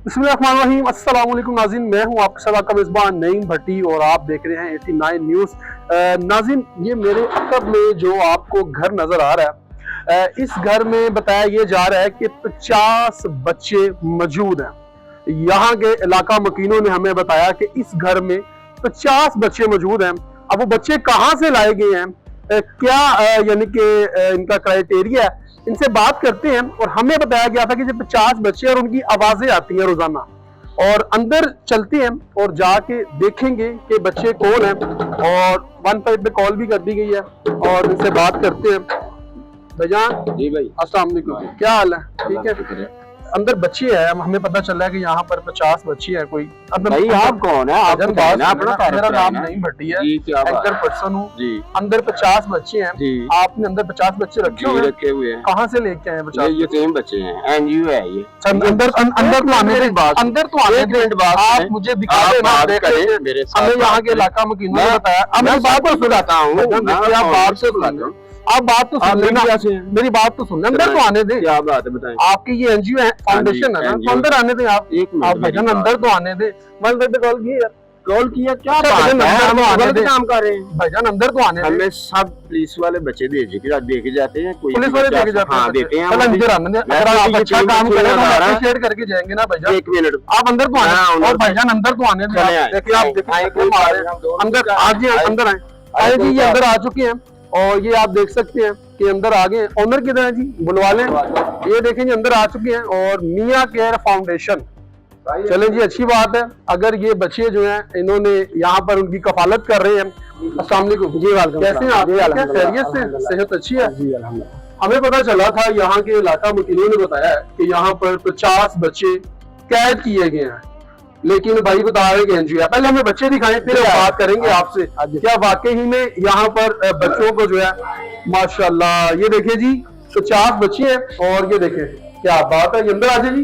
बिस्मिल्लाहिर्रहमानिर्रहीम। अस्सलाम वालेकुम नाज़रीन, मैं हूं आपके साथ आपका मेज़बान नईम भट्टी और आप देख रहे हैं 89 न्यूज़। नाज़रीन, ये मेरे अक़ब में जो आपको घर नज़र आ रहा है, इस घर में बताया ये जा रहा है कि 50 बच्चे मौजूद हैं। यहाँ के इलाका मकीनों ने हमें बताया कि इस घर में 50 बच्चे मौजूद हैं। अब वो बच्चे कहाँ से लाए गए हैं, क्या यानी कि इनका क्राइटेरिया है, इनसे बात करते हैं। और हमें बताया गया था कि जब 50 बच्चे और उनकी आवाजें आती हैं रोजाना, और अंदर चलते हैं और जाके देखेंगे कि बच्चे कौन हैं। और 15 पे कॉल भी कर दी गई है और इनसे बात करते हैं। भाईजान जी भाई, अस्सलाम वालेकुम, क्या हाल है? ठीक है। अंदर बच्चे हैं, हमें पता चला है कि यहाँ पर 50 बच्चे हैं। कोई अब भाई आप कौन है? आप मेरा नाम नहीं भट्टी है, एंकर पर्सन हूँ जी। अंदर 50 बच्चे हैं जी। आपने अंदर 50 बच्चे रखे हुए हैं? कहाँ से लेके आए? 50 ये सेम बच्चे हैं, एनजीओ है ये। अंदर तो आने दे, आप मुझे दिखा देना। हमें यहाँ के इलाका मकीनों ने बताया। अब मैं बात को सुनाता हूँ, आप बात तो सुन लेना, मेरी बात तो सुन लेना। अंदर तो आने दें। क्या बात है, बताएं। आपकी ये एनजीओ है, फाउंडेशन है ना, तो अंदर आने दें। आप भाईजान अंदर तो आने दें। मैंने पे कॉल किया क्या बात है? काम कर रहे हैं भाईजान, अंदर तो आने दें। हमें सब पुलिस वाले बच्चे देके जाते हैं, कोई पुलिस वाले देके जाते हैं, देते हैं। अंदर आने दें। अगर आप अच्छा काम करें तो अप्रिशिएट करके जाएंगे ना भाईजान। एक मिनट, आप अंदर तो आने। और भाईजान अंदर तो आने दें। देखिए आप अंदर आज ही अंदर आए जी। ये अंदर आ चुके हैं और ये आप देख सकते हैं कि अंदर आ गए। ऑनर किधर है जी? बुलवा लें। ये देखें जी, अंदर आ चुके हैं। और मियां केयर फाउंडेशन, चलें जी, अच्छी बात है। अगर ये बच्चे जो हैं, इन्होंने यहाँ पर उनकी कफालत कर रहे हैं। अस्सलाम वालेकुम जी। कैसे हैं आप? खैरियत से? सेहत अच्छी है जी? अल्हम्दुलिल्लाह। हमें पता चला था, यहाँ के इलाका मुकीनों ने बताया कि यहाँ पर 50 बच्चे कैद किए गए हैं, लेकिन भाई बता रहे हैं एनजीओ। पहले हमें बच्चे दिखाएं, फिर बात करेंगे आपसे। क्या वाकई ही में यहाँ पर बच्चों को जो है, माशाल्लाह, ये देखिए जी 50 बच्चे हैं। और ये देखें, क्या बात है। ये अंदर आ जाए जी।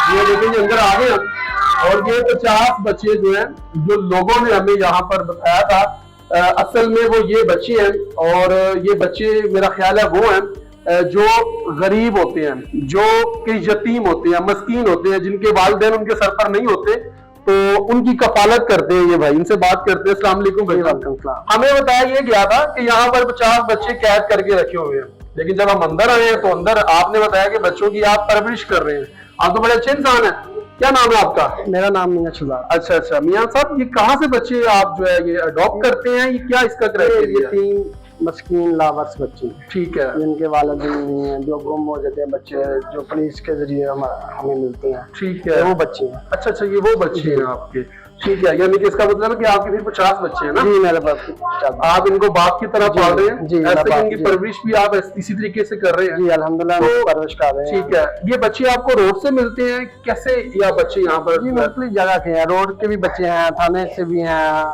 ये देखें जी, अंदर आ गए। और ये 50 बच्चे जो हैं, जो लोगों ने हमें यहाँ पर बताया था, असल में वो ये बच्चे हैं। और ये बच्चे मेरा ख्याल है वो हैं जो गरीब होते हैं, जो कि यतीम होते हैं, मस्कीन होते हैं, जिनके वालिदैन उनके सर पर नहीं होते, तो उनकी कफालत करते हैं ये भाई। इनसे बात करते हैं। अस्सलाम वालेकुम भाई। हमें बताया ये गया था कि यहाँ पर 50 बच्चे कैद करके रखे हुए हैं, लेकिन जब हम अंदर आए तो अंदर आपने बताया कि बच्चों की आप परवरिश कर रहे हैं। आप तो बड़े अच्छे इंसान हैं। क्या नाम है आपका? मेरा नाम मियां शहजाद। अच्छा, मियां साहब, ये कहाँ से बच्चे आप जो है ये अडॉप्ट करते हैं? ये क्या इसका क्राइटेरिया? 3 मस्कीन लावारिस बच्चे, ठीक है, जिनके वालिदैन नहीं है, जो गुम हो जाते हैं बच्चे, जो पुलिस के जरिए हमें मिलते हैं, ठीक है, वो बच्चे हैं। अच्छा, ये वो बच्चे हैं आपके, ठीक है। यानी कि इसका मतलब है कि आपके फिर 50 बच्चे हैं ना जी? मेरे पास आप इनको बाप की तरह पाल रहे हैं जी। ऐसे इनकी परवरिश भी आप इसी तरीके से कर रहे हैं जी? अल्हम्दुलिल्लाह, तो परवरिश कर रहे हैं। ठीक है। ये बच्चे आपको रोड से मिलते हैं कैसे, या बच्चे यहाँ पर जी मुख्तलिफ जगह के हैं? रोड के भी बच्चे हैं, थाने से भी हैं,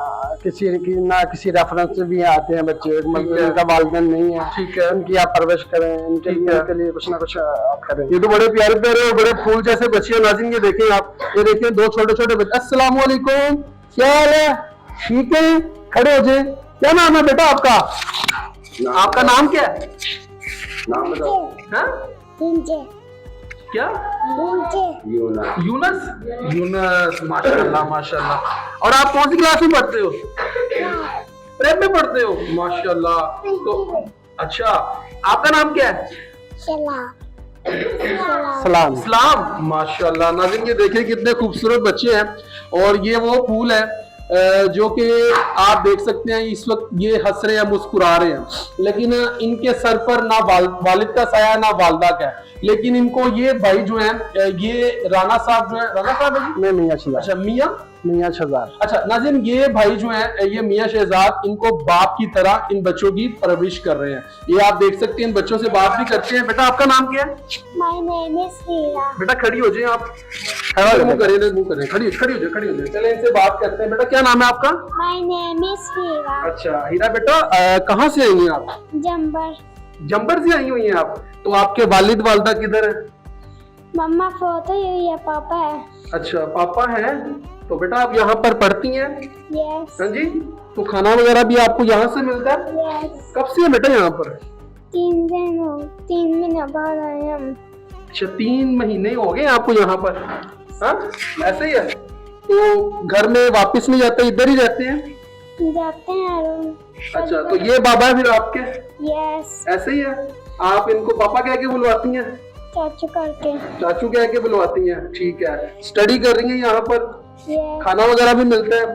किसी रेफरेंस से भी आते हैं बच्चे, इनका वालिदैन नहीं है, ठीक है। इनकी आप परवरिश करें, इनके लिए कुछ ना कुछ आप करें। ये तो बड़े प्यारे प्यारे और बड़े फूल जैसे बच्चे हैं नाज़रीन। ये देखें आप, ये देखें 2 छोटे छोटे बच्चे। अस्सलाम वालेकुम, क्या हाल है? ठीक है, खड़े हो जाए। क्या नाम है बेटा आपका? आपका नाम क्या है? नाम बताओ। क्या? यूनस। माशाल्लाह माशाल्लाह। और आप कौन सी क्लास में पढ़ते हो? प्रेप में पढ़ते हो? माशाल्लाह। तो अच्छा, आपका नाम क्या है? सलाम। माशाल्लाह। नाज़रीन, ये देखिए कितने खूबसूरत बच्चे हैं। और ये वो फूल है जो कि आप देख सकते हैं इस वक्त ये हंस रहे हैं, मुस्कुरा रहे हैं, लेकिन इनके सर पर ना वालिद का साया ना वालदा का है। लेकिन इनको ये भाई जो है, ये राना साहब जो है, राना साहब है? मैं मियां शहजाद। अच्छा, मियां शहजाद। अच्छा नाज़रीन, ये भाई जो है, ये मियां शहजाद इनको बाप की तरह इन बच्चों की परवरिश कर रहे हैं। ये आप देख सकते हैं, इन बच्चों से बात भी करते हैं। बेटा आपका नाम क्या है? My name is Hira. बेटा खड़ी हो जाए आप, मुंह करें, खड़ी हो जाए। चले इनसे बात करते हैं। बेटा क्या नाम है आपका? My name is Hira. अच्छा हीरा बेटा, कहाँ से आई हैं आप? जंबर से आई हुई हैं आप? तो आपके वालिद वालदा किधर है? मम्मा फोत हुई है, पापा है। अच्छा, पापा है। तो बेटा आप यहाँ पर पढ़ती हैं? यस। हाँ जी। तो खाना वगैरह भी आपको यहाँ से मिलता है? यस। कब से है बेटा यहाँ पर? 3 महीने बाद आए हम। अच्छा 3 महीने हो गए आपको यहाँ पर? हाँ ऐसे ही है। तो घर में वापस नहीं जाते, इधर ही रहते हैं? जाते हैं रूम। अच्छा तो ये बाबा है फिर आपके? यस। ऐसे ही है। आप इनको पापा कह के बुलवाती हैं? चाचू करके। चाचू कह के बुलवाती हैं, ठीक है। स्टडी कर रही हैं यहाँ पर? यस। खाना वगैरह भी मिलता है,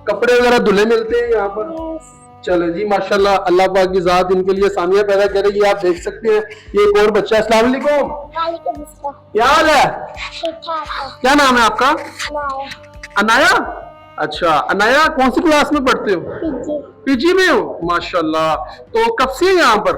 कपड़े वगैरह धुले मिलते हैं यहाँ पर? यस। चलो जी माशाल्लाह, अल्लाह पाक की जात इनके लिए आसानियां पैदा करेगी। आप देख सकते हैं ये एक और बच्चा। अस्सलाम वालेकुम, वालेकुम अस्सलाम। क्या हाल है? ठीक ठाक है। क्या नाम है आपका? हमारे अनाया। अच्छा अनाया, कौन सी क्लास में पढ़ते हो? पीजी। पीजी में हो, माशाल्लाह। तो कब से यहाँ पर?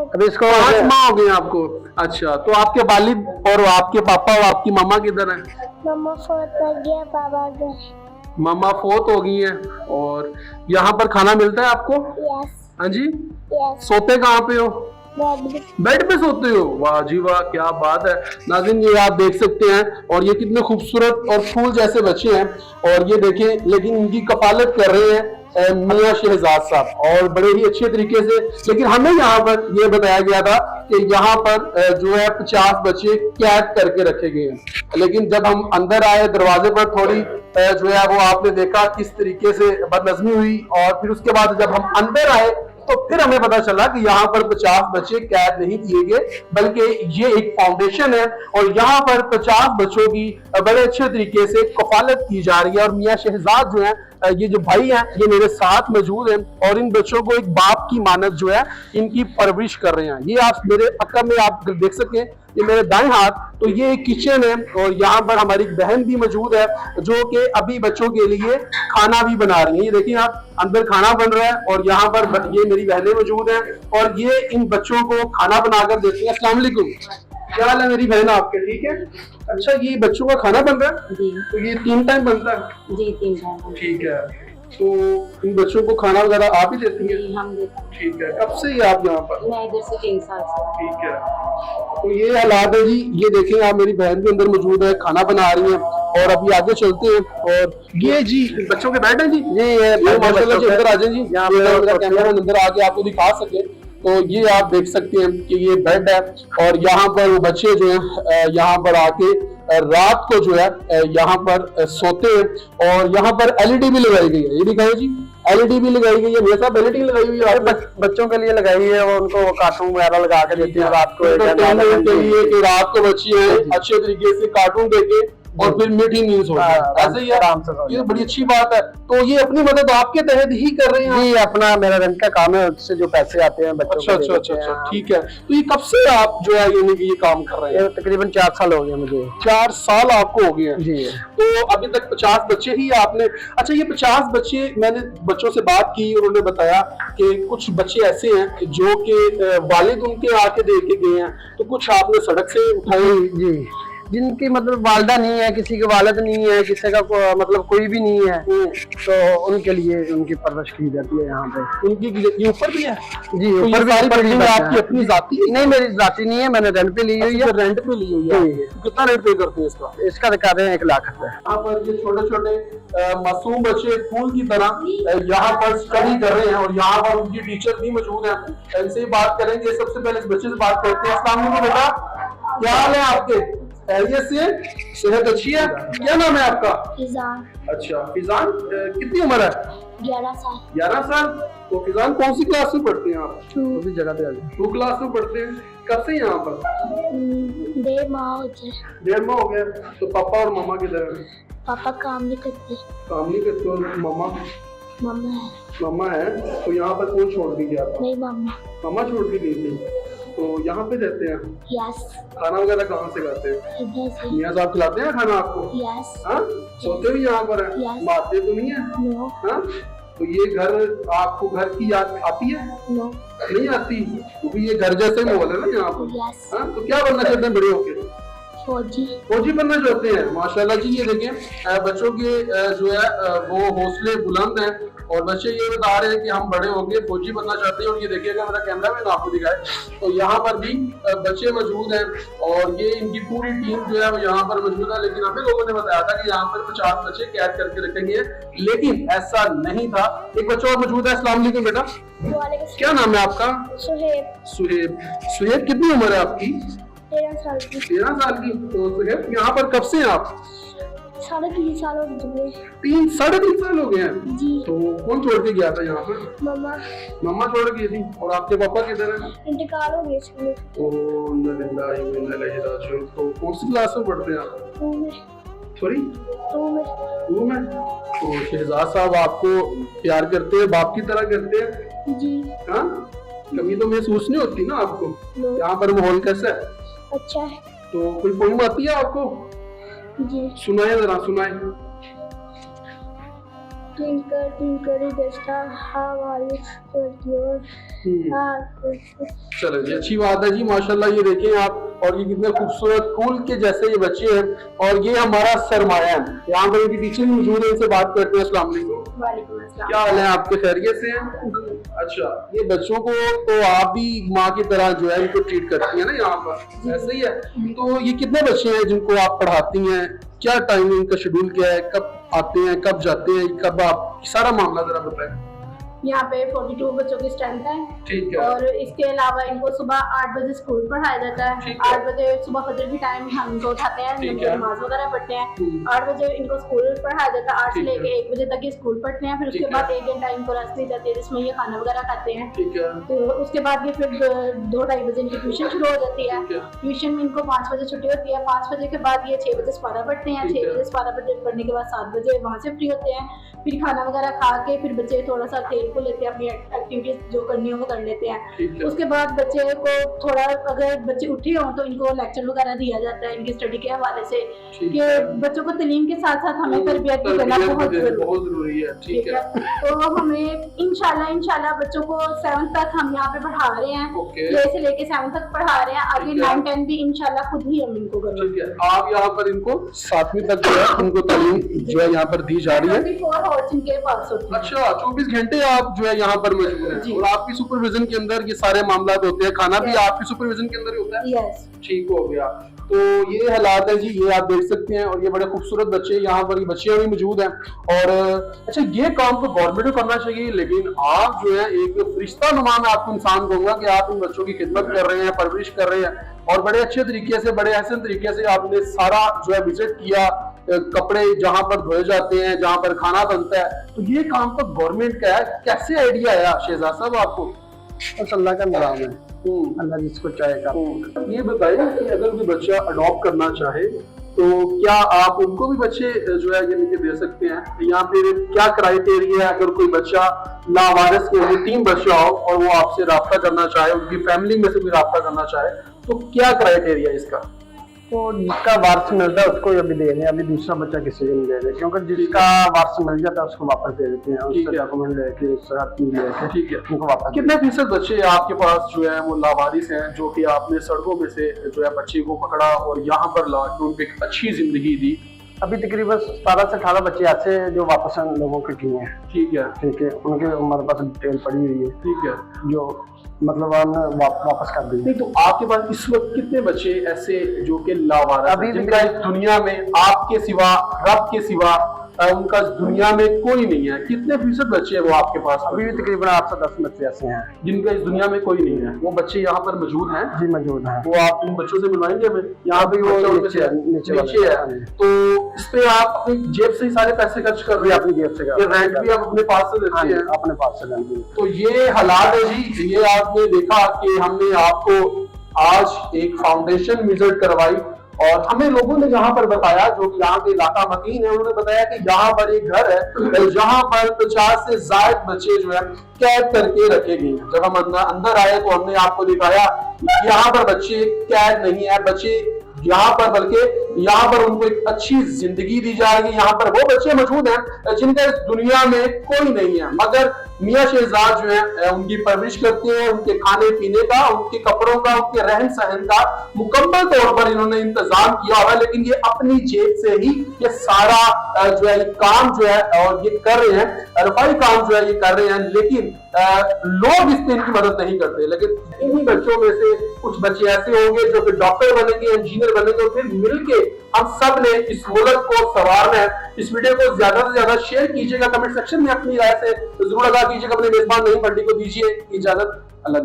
अभी इसको 5 माह हो गए आपको? अच्छा तो आपके वालिद और आपके पापा और आपकी मामा किधर हैं? मम्मा फोत कर गया, पापा गए। मामा फोत हो गई है। और यहाँ पर खाना मिलता है आपको? यस। हाँ जी। यस। सोते कहाँ पे हो? बेड। बेड पे सोते हो? वाह जी वाह, क्या बात है। नाज़रीन ये आप देख सकते हैं, और ये कितने खूबसूरत और फूल जैसे बच्चे हैं। और ये देखें, लेकिन इनकी कफालत कर रहे हैं मियां शहजाद साहब, और बड़े ही अच्छे तरीके से। लेकिन हमें यहाँ पर ये बताया गया था कि यहाँ पर जो है 50 बच्चे कैद करके रखे गए हैं। लेकिन जब हम अंदर आए, दरवाजे पर थोड़ी जो है वो आपने देखा किस तरीके से बदनज़मी हुई, और फिर उसके बाद जब हम अंदर आए तो फिर हमें पता चला कि यहाँ पर 50 बच्चे कैद नहीं किए गए, बल्कि ये एक फाउंडेशन है, और यहाँ पर 50 बच्चों की बड़े अच्छे तरीके से कफालत की जा रही है। और मियां शहजाद जो है, ये जो भाई हैं, ये मेरे साथ मौजूद हैं, और इन बच्चों को एक बाप की मानत जो है इनकी परवरिश कर रहे हैं। ये आप मेरे अक्का में आप देख सकते हैं, ये मेरे दाएं हाथ, तो ये एक किचन है, और यहाँ पर हमारी एक बहन भी मौजूद है जो कि अभी बच्चों के लिए खाना भी बना रही है। ये देखिए आप, अंदर खाना बन रहा है, और यहाँ पर ये मेरी बहनें मौजूद हैं, और ये इन बच्चों को खाना बनाकर देती हैं। अस्सलाम वालेकुम, क्या हाल है मेरी बहन आपके? ठीक है। अच्छा ये बच्चों का खाना बन रहा है जी? तो ये 3 टाइम बनता है? जी 3 टाइम। ठीक है। तो इन बच्चों को खाना वगैरह आप ही देती हैं? जी हम देते हैं। ठीक है। कब से ही आप यहाँ पर? मैं इधर से 3 साल से। ठीक है। तो ये हालात है जी, ये देखें आप, मेरी बहन भी अंदर मौजूद है, खाना बना रही है, और अभी आगे चलते हैं। और ये जी बच्चों के बेड है जी? ये माशाल्लाह जी, अंदर आ जाए जी, यहाँ यहाँ कैमरा अंदर आके आपको दिखा सके। तो ये आप देख सकते हैं कि ये बेड है, और यहाँ पर वो बच्चे जो है यहाँ पर आके रात को जो है यहाँ पर सोते हैं। और यहाँ पर एलईडी भी लगाई गई है, ये दिखाएं जी, एलईडी भी लगाई गई है। मेरे साथ एलईडी लगाई हुई है, बच्चों के लिए लगाई है, वो उनको कार्टून वगैरह लगा के देती है रात को, के लिए कि रात को बच्चे अच्छे तरीके से कार्टून देखे और फिर मीठी न्यूज हो जाए। ऐसे ही आराम से ये बड़ी अच्छी बात है। तो ये अपनी मदद आपके तहत ही कर रहे हैं? जी अपना मेरा रेंट का काम है, उससे जो पैसे आते हैं बच्चों अच्छा अच्छा अच्छा अच्छा, ठीक है। तो ये कब से आप जो है ये काम कर रहे हैं? तकरीबन 4 साल हो गए मुझे। 4 साल आपको हो गए हैं? जी। तो अभी तक 50 बच्चे ही आपने? अच्छा ये 50 बच्चे, मैंने बच्चों से बात की, उन्होंने बताया कि कुछ बच्चे ऐसे हैं जो कि वालिद उनके आके दे के गए हैं, तो कुछ आपने सड़क से उठाए? जी जिनकी मतलब वालदा नहीं है, किसी के वालिद नहीं है, किसी का मतलब कोई भी नहीं है, तो उनके लिए उनकी परवरिश की जाती है यहाँ पे। उनकी ये ऊपर भी है जी? तो ऊपर भी सारी बिल्डिंग है। आपकी अपनी जाती है? नहीं मेरी जाती नहीं है, मैंने रेंट पे ली हुई है। रेंट पे ली हुई है? कितना रेंट पे करते हैं इसका? इसका दिखा रहे हैं 1 लाख रुपए। यहाँ पर ये छोटे छोटे मासूम बच्चे फूल की तरह यहाँ पर स्टडी कर रहे हैं, और यहाँ पर उनकी टीचर भी मौजूद है। इनसे ही बात करेंगे। सबसे पहले इस बच्चे से बात करते हैं। अस्सलाम वालेकुम बेटा, क्या हाल है आपके? खैरियत से? सेहत अच्छी है? क्या नाम है आपका? फिजान। अच्छा फिजान, कितनी उम्र है? 11 साल। 11 साल। तो फिजान कौन सी क्लास में पढ़ते हैं आप? उसी जगह पे आ जाए। 2 क्लास में पढ़ते हैं। कब से यहाँ पर? 1.5 माह हो गए। 1.5 माह हो गया। तो पापा और मामा किधर है? पापा काम नहीं करते। काम नहीं करते। और मामा? मम्मा है। मामा है। तो यहाँ पर कौन छोड़ दी गया? मेरी मम्मा। मामा छोड़ के गई थी। तो यहाँ पे रहते हैं? यस। खाना वगैरह कहाँ से खाते हैं? इधर से। मियाँ साहब खिलाते हैं खाना आपको? यस। हाँ? सोते भी यहाँ पर है? Yes. मारते तो नहीं है? नो। हाँ? तो ये घर, आपको घर की याद आती है? नो। नहीं आती? क्योंकि ये घर जैसे माहौल है ना यहाँ पर। यस। हाँ? तो क्या बनना चाहते हैं बड़े होके? फौजी। फौजी बनना चाहते हैं? माशाल्लाह जी। ये देखें बच्चों के जो है वो हौसले बुलंद हैं, और बच्चे ये बता रहे हैं कि हम बड़े होके फौजी बनना चाहते हैं। और ये देखिएगा मेरा कैमरा मैन आपको दिखाए तो यहाँ पर भी बच्चे मौजूद हैं और ये इनकी पूरी टीम जो है वो यहाँ पर मौजूद है। लेकिन हमें लोगों ने बताया था कि यहाँ पर 50 बच्चे कैद करके रखेंगे, लेकिन ऐसा नहीं था। एक बच्चा और मौजूद है। अस्सलाम वालेकुम बेटा, क्या नाम है आपका? सुहेब। सुहेब। सुहेब कितनी उम्र है आपकी? 13 साल की। 13 साल की। तो सुहेब यहाँ पर कब से हैं आप? 3.5 साल हो गए। 3-3.5 साल हो गए हैं जी। तो कौन छोड़ के गया था यहाँ पर? मम्मा। मम्मा छोड़ गई थी। और आपके पापा किधर हैं? इंतकाल हो गया इसमें। तो कौन सी क्लास में पढ़ते हैं आप? 2 में। सॉरी 2 में। 2 में। तो शहजाद साहब आपको प्यार करते हैं, बाप की तरह करते हैं? जी। हाँ, कभी तो महसूस नहीं होती ना आपको? नो। यहाँ पर माहौल कैसा है? अच्छा है। तो कोई पोइम आती है आपको? जी। सुनाए जरा, सुनाए। Twinkle twinkle little star, how are you? चलो जी, अच्छी बात है जी, माशाल्लाह। ये देखें आप, और ये कितने खूबसूरत फूल के जैसे ये बच्चे हैं और ये हमारा सरमाया है। यहाँ पर इनकी टीचर मौजूद है, इनसे बात करते हैं। अस्सलाम वालेकुम। वालेकुम अस्सलाम। क्या हाल है आपके? खैरियत से हैं? अच्छा, ये बच्चों को तो आप भी माँ की तरह जो है इनको ट्रीट करती हैं ना यहाँ पर, ऐसे ही है? तो ये कितने बच्चे हैं जिनको आप पढ़ाती हैं? क्या टाइमिंग का शेड्यूल क्या है? कब आते हैं, कब जाते हैं, कब आप सारा मामला जरा बताएं। यहाँ पे 42 बच्चों की स्ट्रेंथ है। ठीक है। और इसके अलावा इनको सुबह 8 बजे स्कूल पढ़ाया जाता है। ठीक है। 8 बजे सुबह फजर की टाइम हम इनको उठाते हैं, ठीक है। नमाज वगैरह पढ़ते हैं। 8 बजे इनको स्कूल पढ़ाया जाता है। 8 से ठीक है। लेके 1 बजे तक ये स्कूल पढ़ते हैं। फिर ठीक उसके है। बाद 1 घंटा इनको रेस्ट दी जाती है जिसमें ये खाना वगैरह खाते हैं। ठीक है। तो उसके बाद ये फिर 2-2:30 बजे इनकी ट्यूशन शुरू हो जाती है। ठीक है। ट्यूशन में इनको 5 बजे छुट्टी होती है। 5 बजे के बाद ये 6 बजे सपारा पढ़ते हैं। ठीक 6 है। बजे सपारा पढ़ने के बाद 7 बजे वहाँ से फ्री होते हैं। फिर खाना वगैरह खा के फिर बच्चे थोड़ा सा खेल को लेते हैं, अपनी एक्टिविटीज जो करनी हो वो कर लेते हैं। ठीक है। उसके बाद बच्चे को थोड़ा, अगर बच्चे उठे हों तो इनको लेक्चर वगैरह दिया जाता है इनकी स्टडी के हवाले से ठीक कि है। बच्चों को तालीम के साथ साथ हमें तरबियत भी करना बहुत जरूरी है। ठीक है। तो हमें इंशाल्लाह बच्चों को 7th तक हम यहाँ पे पढ़ा रहे हैं। ओके। प्ले से लेके 7th तक पढ़ा रहे हैं। आगे ठीक है। 9-10 भी इंशाल्लाह खुद ही हम इनको ठीक करेंगे। है। आप यहाँ पर इनको 7वीं तक जो है उनको तालीम जो है यहाँ पर दी जा रही है। 24 आवर्स इनके पास होते हैं। अच्छा, 24 घंटे आप जो है यहाँ पर मौजूद हैं जी। और आपकी सुपरविजन के अंदर ये सारे मामला होते हैं। खाना भी आपकी सुपरविजन के अंदर ही होता है? यस। ठीक हो गया। तो ये हालात है जी, ये आप देख सकते हैं। और ये बड़े खूबसूरत बच्चे, यहाँ पर बच्चियां भी मौजूद हैं। और अच्छा, ये काम तो गवर्नमेंट को करना चाहिए, लेकिन आप जो है एक फरिश्ता नुमा मैं आपको इंसान कहूंगा कि आप इन बच्चों की खिदमत कर रहे हैं, परवरिश कर रहे हैं और बड़े अच्छे तरीके से, बड़े एहसन तरीके से आपने सारा जो है विजिट किया। कपड़े जहाँ पर धोए जाते हैं, जहाँ पर खाना बनता है, तो ये काम तो गवर्नमेंट का है। कैसे आइडिया आया शहजाद साहब आपको? बस अल्लाह का निज़ाम है, अल्लाह जिसको चाहेगा। ये बताइए कि अगर कोई बच्चा अडॉप्ट करना चाहे तो क्या आप उनको भी बच्चे जो है यानी कि दे सकते हैं? यहाँ पे क्या क्राइटेरिया है? अगर कोई बच्चा लावारिस के 3 बच्चा हो और वो आपसे राब्ता करना चाहे, उनकी फैमिली में से भी राब्ता करना चाहे, तो क्या क्राइटेरिया है इसका? तो जिसका वारस मिलता है उसको अभी दे रहे हैं, अभी दूसरा बच्चा किसी को नहीं दे रहे, क्योंकि जिसका वारस मिल जाता है उसको वापस दे देते हैं। उसका डॉक्यूमेंट लेके ठीक है। उनको वापस। कितने फीसद बच्चे आपके पास जो है वो लावारिस हैं, जो कि आपने सड़कों में से जो है बच्चे को पकड़ा और यहाँ पर ला के उनको एक अच्छी जिंदगी दी? अभी तकरीबन 17 से 18 बच्चे ऐसे हैं जो वापस हम लोगों के किए हैं। ठीक है। ठीक है, उनके हमारे पास डिटेल पड़ी हुई है। ठीक है। जो मतलब हमने वापस कर दी। नहीं, तो आपके पास इस वक्त कितने बच्चे ऐसे जो कि लावारिस अभी हैं, जिनका इस दुनिया में आपके सिवा, रब के सिवा उनका इस दुनिया में कोई नहीं है? कितने फीसद बच्चे हैं वो आपके पास? अभी भी तकरीबन 8 से 10 बच्चे ऐसे हैं जिनका इस दुनिया में कोई नहीं है। वो बच्चे यहाँ पर मौजूद हैं? जी मौजूद हैं। वो आप इन बच्चों से मिलवाएंगे हमें? यहाँ पे वो नीचे है। तो इस पे आप अपनी जेब से ही सारे पैसे खर्च कर रहे हैं? अपनी जेब से। रेंट भी आप अपने पास से देते हैं? अपने पास से देते हैं। तो ये हालात है जी। ये आपने देखा कि हमने आपको आज एक फाउंडेशन विजिट करवाई और हमें लोगों ने यहाँ पर बताया, जो कि यहाँ के इलाका मकीन है, उन्होंने बताया कि यहाँ पर एक घर है जहाँ पर 50 से ज्यादा बच्चे जो है कैद करके रखे गए हैं। जब हम अंदर आए तो हमने आपको दिखाया यहाँ पर बच्चे कैद नहीं है, बच्चे यहाँ पर, बल्कि यहाँ पर उनको एक अच्छी जिंदगी दी जा रही है। यहाँ पर वो बच्चे मौजूद हैं जिनका इस दुनिया में कोई नहीं है, मगर मियां शहजाद जो है उनकी परवरिश करते हैं, उनके खाने पीने का, उनके कपड़ों का, उनके रहन सहन का मुकम्मल तौर पर इन्होंने इंतजाम किया हुआ है। लेकिन ये अपनी जेब से ही ये सारा जो है काम जो है और ये कर रहे हैं, रफाई काम जो है ये कर रहे हैं, लेकिन लोग इस पे इनकी मदद नहीं करते। लेकिन इन्हीं बच्चों में से कुछ बच्चे ऐसे होंगे जो कि डॉक्टर बनेंगे, इंजीनियर बनेंगे, और फिर मिलके हम सब ने इस मुल्क को संवारना है। इस वीडियो को ज्यादा से ज्यादा शेयर कीजिएगा, कमेंट सेक्शन में अपनी राय से जरूर आगाह कीजिएगा। अपने मेजबान नहीं पंडित को दीजिए इजाजत। अल्लाह